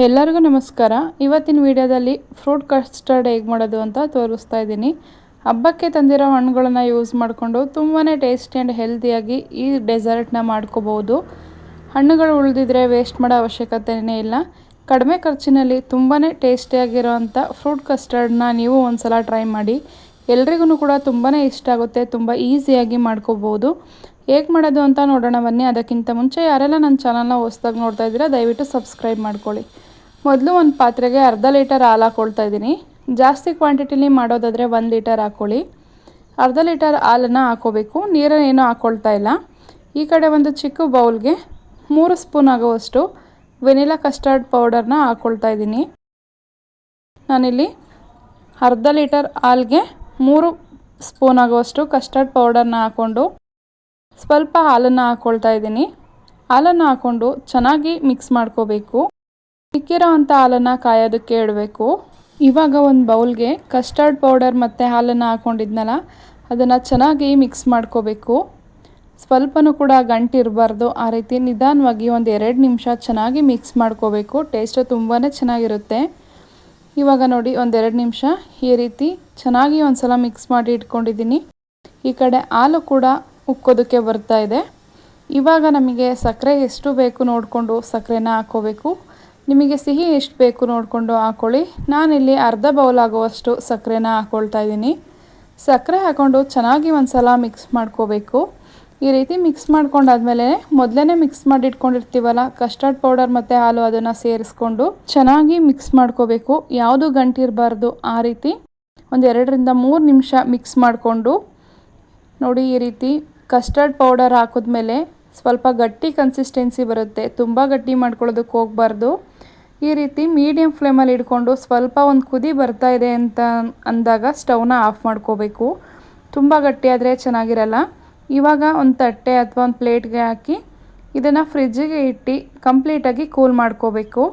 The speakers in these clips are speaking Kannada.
ಎಲ್ಲರಿಗೂ ನಮಸ್ಕಾರ. ಇವತ್ತಿನ ವಿಡಿಯೋದಲ್ಲಿ ಫ್ರೂಟ್ ಕಸ್ಟರ್ಡ್ ಹೇಗೆ ಮಾಡೋದು ಅಂತ ತೋರಿಸ್ತಾ ಇದ್ದೀನಿ. ಹಬ್ಬಕ್ಕೆ ತಂದಿರೋ ಹಣ್ಣುಗಳನ್ನು ಯೂಸ್ ಮಾಡಿಕೊಂಡು ತುಂಬಾ ಟೇಸ್ಟಿ ಆ್ಯಂಡ್ ಹೆಲ್ತಿಯಾಗಿ ಈ ಡೆಸರ್ಟ್ನ ಮಾಡ್ಕೋಬೋದು. ಹಣ್ಣುಗಳು ಉಳಿದಿದ್ರೆ ವೇಸ್ಟ್ ಮಾಡೋ ಅವಶ್ಯಕತೆಯೇ ಇಲ್ಲ. ಕಡಿಮೆ ಖರ್ಚಿನಲ್ಲಿ ತುಂಬಾ ಟೇಸ್ಟಿಯಾಗಿರೋವಂಥ ಫ್ರೂಟ್ ಕಸ್ಟರ್ಡ್ನ ನೀವು ಒಂದ್ಸಲ ಟ್ರೈ ಮಾಡಿ. ಎಲ್ರಿಗೂ ಕೂಡ ತುಂಬಾ ಇಷ್ಟ ಆಗುತ್ತೆ, ತುಂಬ ಈಸಿಯಾಗಿ ಮಾಡ್ಕೋಬೋದು. ಹೇಗೆ ಮಾಡೋದು ಅಂತ ನೋಡೋಣ ಬನ್ನಿ. ಅದಕ್ಕಿಂತ ಮುಂಚೆ ಯಾರೆಲ್ಲ ನನ್ನ ಚಾನಲ್ನ ಹೊಸ್ದಾಗಿ ನೋಡ್ತಾ ಇದ್ದೀರಾ ದಯವಿಟ್ಟು ಸಬ್ಸ್ಕ್ರೈಬ್ ಮಾಡ್ಕೊಳ್ಳಿ. ಮೊದಲು ಒಂದು ಪಾತ್ರೆಗೆ ಅರ್ಧ ಲೀಟರ್ ಹಾಲು ಹಾಕ್ಕೊಳ್ತಾ ಇದ್ದೀನಿ. ಜಾಸ್ತಿ ಕ್ವಾಂಟಿಟಿಲಿ ಮಾಡೋದಾದರೆ 1 ಲೀಟರ್ ಹಾಕ್ಕೊಳ್ಳಿ. ಅರ್ಧ ಲೀಟರ್ ಹಾಲನ್ನು ಹಾಕ್ಕೋಬೇಕು, ನೀರನ್ನೇನು ಹಾಕ್ಕೊಳ್ತಾ ಇಲ್ಲ. ಈ ಕಡೆ ಒಂದು ಚಿಕ್ಕ ಬೌಲ್ಗೆ 3 ಸ್ಪೂನ್ ಆಗುವಷ್ಟು ವೆನಿಲಾ ಕಸ್ಟರ್ಡ್ ಪೌಡರ್ನ ಹಾಕ್ಕೊಳ್ತಾ ಇದ್ದೀನಿ. ನಾನಿಲ್ಲಿ ಅರ್ಧ ಲೀಟರ್ ಹಾಲಿಗೆ 3 ಸ್ಪೂನ್ ಆಗುವಷ್ಟು ಕಸ್ಟರ್ಡ್ ಪೌಡರ್ನ ಹಾಕ್ಕೊಂಡು ಸ್ವಲ್ಪ ಹಾಲನ್ನು ಹಾಕ್ಕೊಳ್ತಾ ಇದ್ದೀನಿ. ಹಾಲನ್ನು ಹಾಕ್ಕೊಂಡು ಚೆನ್ನಾಗಿ ಮಿಕ್ಸ್ ಮಾಡ್ಕೋಬೇಕು. ಸಿಕ್ಕಿರೋವಂಥ ಹಾಲನ್ನು ಕಾಯೋದಕ್ಕೆ ಇಡಬೇಕು. ಇವಾಗ ಒಂದು ಬೌಲ್ಗೆ ಕಸ್ಟರ್ಡ್ ಪೌಡರ್ ಮತ್ತು ಹಾಲನ್ನು ಹಾಕ್ಕೊಂಡಿದ್ನಲ್ಲ ಅದನ್ನು ಚೆನ್ನಾಗಿ ಮಿಕ್ಸ್ ಮಾಡ್ಕೋಬೇಕು. ಸ್ವಲ್ಪನೂ ಕೂಡ ಗಂಟಿರಬಾರ್ದು. ಆ ರೀತಿ ನಿಧಾನವಾಗಿ ಒಂದು 2 ನಿಮಿಷ ಚೆನ್ನಾಗಿ ಮಿಕ್ಸ್ ಮಾಡ್ಕೋಬೇಕು. ಟೇಸ್ಟು ತುಂಬಾ ಚೆನ್ನಾಗಿರುತ್ತೆ. ಇವಾಗ ನೋಡಿ ಒಂದು 2 ನಿಮಿಷ ಈ ರೀತಿ ಚೆನ್ನಾಗಿ ಒಂದು ಸಲ ಮಿಕ್ಸ್ ಮಾಡಿ ಇಟ್ಕೊಂಡಿದ್ದೀನಿ. ಈ ಕಡೆ ಹಾಲು ಕೂಡ ಉಕ್ಕೋದಕ್ಕೆ ಬರ್ತಾ ಇದೆ. ಇವಾಗ ನಮಗೆ ಸಕ್ಕರೆ ಎಷ್ಟು ಬೇಕು ನೋಡಿಕೊಂಡು ಸಕ್ಕರೆನ ಹಾಕ್ಕೋಬೇಕು. ನಿಮಗೆ ಸಿಹಿ ಎಷ್ಟು ಬೇಕು ನೋಡಿಕೊಂಡು ಹಾಕ್ಕೊಳ್ಳಿ. ನಾನಿಲ್ಲಿ ಅರ್ಧ ಬೌಲ್ ಆಗುವಷ್ಟು ಸಕ್ಕರೆನ ಹಾಕ್ಕೊಳ್ತಾ ಇದ್ದೀನಿ. ಸಕ್ಕರೆ ಹಾಕ್ಕೊಂಡು ಚೆನ್ನಾಗಿ ಒಂದು ಸಲ ಮಿಕ್ಸ್ ಮಾಡ್ಕೋಬೇಕು. ಈ ರೀತಿ ಮಿಕ್ಸ್ ಮಾಡ್ಕೊಂಡಾದ್ಮೇಲೆ ಮೊದಲೇ ಮಿಕ್ಸ್ ಮಾಡಿ ಇಟ್ಕೊಂಡಿರ್ತೀವಲ್ಲ ಕಸ್ಟರ್ಡ್ ಪೌಡರ್ ಮತ್ತು ಹಾಲು, ಅದನ್ನು ಸೇರಿಸ್ಕೊಂಡು ಚೆನ್ನಾಗಿ ಮಿಕ್ಸ್ ಮಾಡ್ಕೋಬೇಕು. ಯಾವುದು ಗಂಟಿರಬಾರ್ದು. ಆ ರೀತಿ ಒಂದು 2 ರಿಂದ 3 ನಿಮಿಷ ಮಿಕ್ಸ್ ಮಾಡಿಕೊಂಡು ನೋಡಿ, ಈ ರೀತಿ ಕಸ್ಟರ್ಡ್ ಪೌಡರ್ ಹಾಕಿದ್ಮೇಲೆ ಸ್ವಲ್ಪ ಗಟ್ಟಿ ಕನ್ಸಿಸ್ಟೆನ್ಸಿ ಬರುತ್ತೆ. ತುಂಬ ಗಟ್ಟಿ ಮಾಡ್ಕೊಳ್ಳೋದಕ್ಕೆ ಹೋಗಬಾರ್ದು. ಈ ರೀತಿ ಮೀಡಿಯಮ್ ಫ್ಲೇಮಲ್ಲಿ ಇಟ್ಕೊಂಡು ಸ್ವಲ್ಪ ಒಂದು ಕುದಿ ಬರ್ತಾ ಇದೆ ಅಂತ ಅಂದಾಗ ಸ್ಟವ್ನ ಆಫ್ ಮಾಡ್ಕೋಬೇಕು. ತುಂಬ ಗಟ್ಟಿಯಾದರೆ ಚೆನ್ನಾಗಿರಲ್ಲ. ಇವಾಗ ಒಂದು ತಟ್ಟೆ ಅಥವಾ ಒಂದು ಪ್ಲೇಟ್ಗೆ ಹಾಕಿ ಇದನ್ನು ಫ್ರಿಜ್ಜಿಗೆ ಇಟ್ಟು ಕಂಪ್ಲೀಟಾಗಿ ಕೂಲ್ ಮಾಡ್ಕೋಬೇಕು.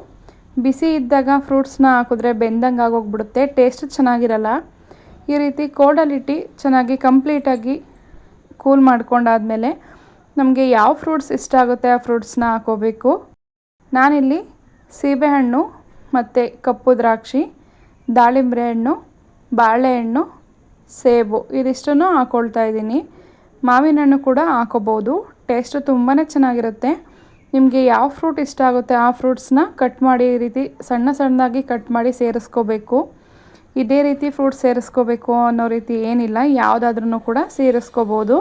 ಬಿಸಿ ಇದ್ದಾಗ ಫ್ರೂಟ್ಸ್ನ ಹಾಕಿದ್ರೆ ಬೆಂದಂಗೆ ಆಗೋಗ್ಬಿಡುತ್ತೆ, ಟೇಸ್ಟ್ ಚೆನ್ನಾಗಿರಲ್ಲ. ಈ ರೀತಿ ಕೋಲ್ಡಲ್ಲಿಟ್ಟು ಚೆನ್ನಾಗಿ ಕಂಪ್ಲೀಟಾಗಿ ಕೂಲ್ ಮಾಡ್ಕೊಂಡಾದಮೇಲೆ ನಮಗೆ ಯಾವ ಫ್ರೂಟ್ಸ್ ಇಷ್ಟ ಆಗುತ್ತೆ ಆ ಫ್ರೂಟ್ಸ್ನ ಹಾಕೋಬೇಕು. ನಾನಿಲ್ಲಿ ಸೀಬೆಹಣ್ಣು ಮತ್ತು ಕಪ್ಪು ದ್ರಾಕ್ಷಿ, ದಾಳಿಂಬೆ ಹಣ್ಣು, ಬಾಳೆಹಣ್ಣು, ಸೇಬು ಇದಿಷ್ಟನ್ನು ಹಾಕ್ಕೊಳ್ತಾ ಇದ್ದೀನಿ. ಮಾವಿನ ಹಣ್ಣು ಕೂಡ ಹಾಕೋಬೋದು. ಟೇಸ್ಟು ತುಂಬಾ ಚೆನ್ನಾಗಿರುತ್ತೆ. ನಿಮಗೆ ಯಾವ ಫ್ರೂಟ್ ಇಷ್ಟ ಆಗುತ್ತೆ ಆ ಫ್ರೂಟ್ಸ್ನ ಕಟ್ ಮಾಡಿ ಈ ರೀತಿ ಸಣ್ಣ ಸಣ್ಣದಾಗಿ ಕಟ್ ಮಾಡಿ ಸೇರಿಸ್ಕೋಬೇಕು. ಇದೇ ರೀತಿ ಫ್ರೂಟ್ ಸೇರಿಸ್ಕೋಬೇಕು ಅನ್ನೋ ರೀತಿ ಏನಿಲ್ಲ, ಯಾವುದಾದ್ರೂ ಕೂಡ ಸೇರಿಸ್ಕೋಬೋದು.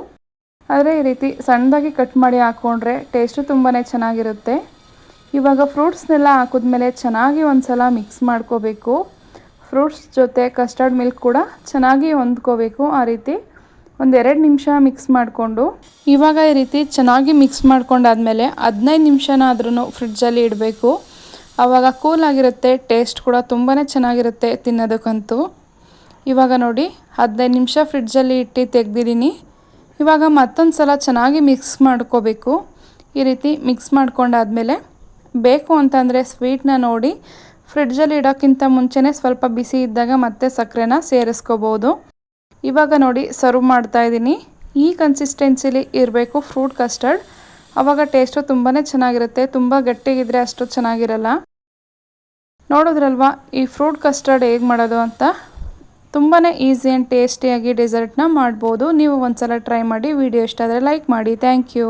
ಆದರೆ ಈ ರೀತಿ ಸಣ್ಣದಾಗಿ ಕಟ್ ಮಾಡಿ ಹಾಕ್ಕೊಂಡ್ರೆ ಟೇಸ್ಟು ತುಂಬಾ ಚೆನ್ನಾಗಿರುತ್ತೆ. ಇವಾಗ ಫ್ರೂಟ್ಸ್ನೆಲ್ಲ ಹಾಕಿದ್ಮೇಲೆ ಚೆನ್ನಾಗಿ ಒಂದು ಸಲ ಮಿಕ್ಸ್ ಮಾಡ್ಕೋಬೇಕು. ಫ್ರೂಟ್ಸ್ ಜೊತೆ ಕಸ್ಟರ್ಡ್ ಮಿಲ್ಕ್ ಕೂಡ ಚೆನ್ನಾಗಿ ಹೊಂದ್ಕೋಬೇಕು. ಆ ರೀತಿ ಒಂದು 2 ನಿಮಿಷ ಮಿಕ್ಸ್ ಮಾಡಿಕೊಂಡು ಇವಾಗ ಈ ರೀತಿ ಚೆನ್ನಾಗಿ ಮಿಕ್ಸ್ ಮಾಡ್ಕೊಂಡಾದ್ಮೇಲೆ 15 ನಿಮಿಷನಾದ್ರೂ ಫ್ರಿಡ್ಜಲ್ಲಿ ಇಡಬೇಕು. ಆವಾಗ ಕೂಲಾಗಿರುತ್ತೆ. ಟೇಸ್ಟ್ ಕೂಡ ತುಂಬಾ ಚೆನ್ನಾಗಿರುತ್ತೆ ತಿನ್ನೋದಕ್ಕಂತೂ. ಇವಾಗ ನೋಡಿ 15 ನಿಮಿಷ ಫ್ರಿಡ್ಜಲ್ಲಿ ಇಟ್ಟು ತೆಗೆದಿದ್ದೀನಿ. ಇವಾಗ ಮತ್ತೊಂದು ಸಲ ಚೆನ್ನಾಗಿ ಮಿಕ್ಸ್ ಮಾಡ್ಕೋಬೇಕು. ಈ ರೀತಿ ಮಿಕ್ಸ್ ಮಾಡ್ಕೊಂಡಾದ್ಮೇಲೆ ಬೇಕು ಅಂತಂದರೆ ಸ್ವೀಟ್ನ ನೋಡಿ ಫ್ರಿಡ್ಜಲ್ಲಿ ಇಡೋಕ್ಕಿಂತ ಮುಂಚೆನೇ ಸ್ವಲ್ಪ ಬಿಸಿ ಇದ್ದಾಗ ಮತ್ತೆ ಸಕ್ಕರೆನ ಸೇರಿಸ್ಕೋಬೋದು. ಇವಾಗ ನೋಡಿ ಸರ್ವ್ ಮಾಡ್ತಾಯಿದ್ದೀನಿ. ಈ ಕನ್ಸಿಸ್ಟೆನ್ಸಿಲಿ ಇರಬೇಕು ಫ್ರೂಟ್ ಕಸ್ಟರ್ಡ್. ಆವಾಗ ಟೇಸ್ಟು ತುಂಬಾ ಚೆನ್ನಾಗಿರುತ್ತೆ. ತುಂಬ ಗಟ್ಟಿಗಿದ್ರೆ ಅಷ್ಟು ಚೆನ್ನಾಗಿರಲ್ಲ. ನೋಡಿದ್ರಲ್ವ ಈ ಫ್ರೂಟ್ ಕಸ್ಟರ್ಡ್ ಹೇಗೆ ಮಾಡೋದು ಅಂತ. ತುಂಬಾ ಈಸಿ ಆ್ಯಂಡ್ ಟೇಸ್ಟಿಯಾಗಿ ಡೆಸರ್ಟ್ನ ಮಾಡ್ಬೋದು. ನೀವು ಒಂದ್ಸಲ ಟ್ರೈ ಮಾಡಿ. ವಿಡಿಯೋ ಇಷ್ಟ ಆದರೆ ಲೈಕ್ ಮಾಡಿ. Thank you.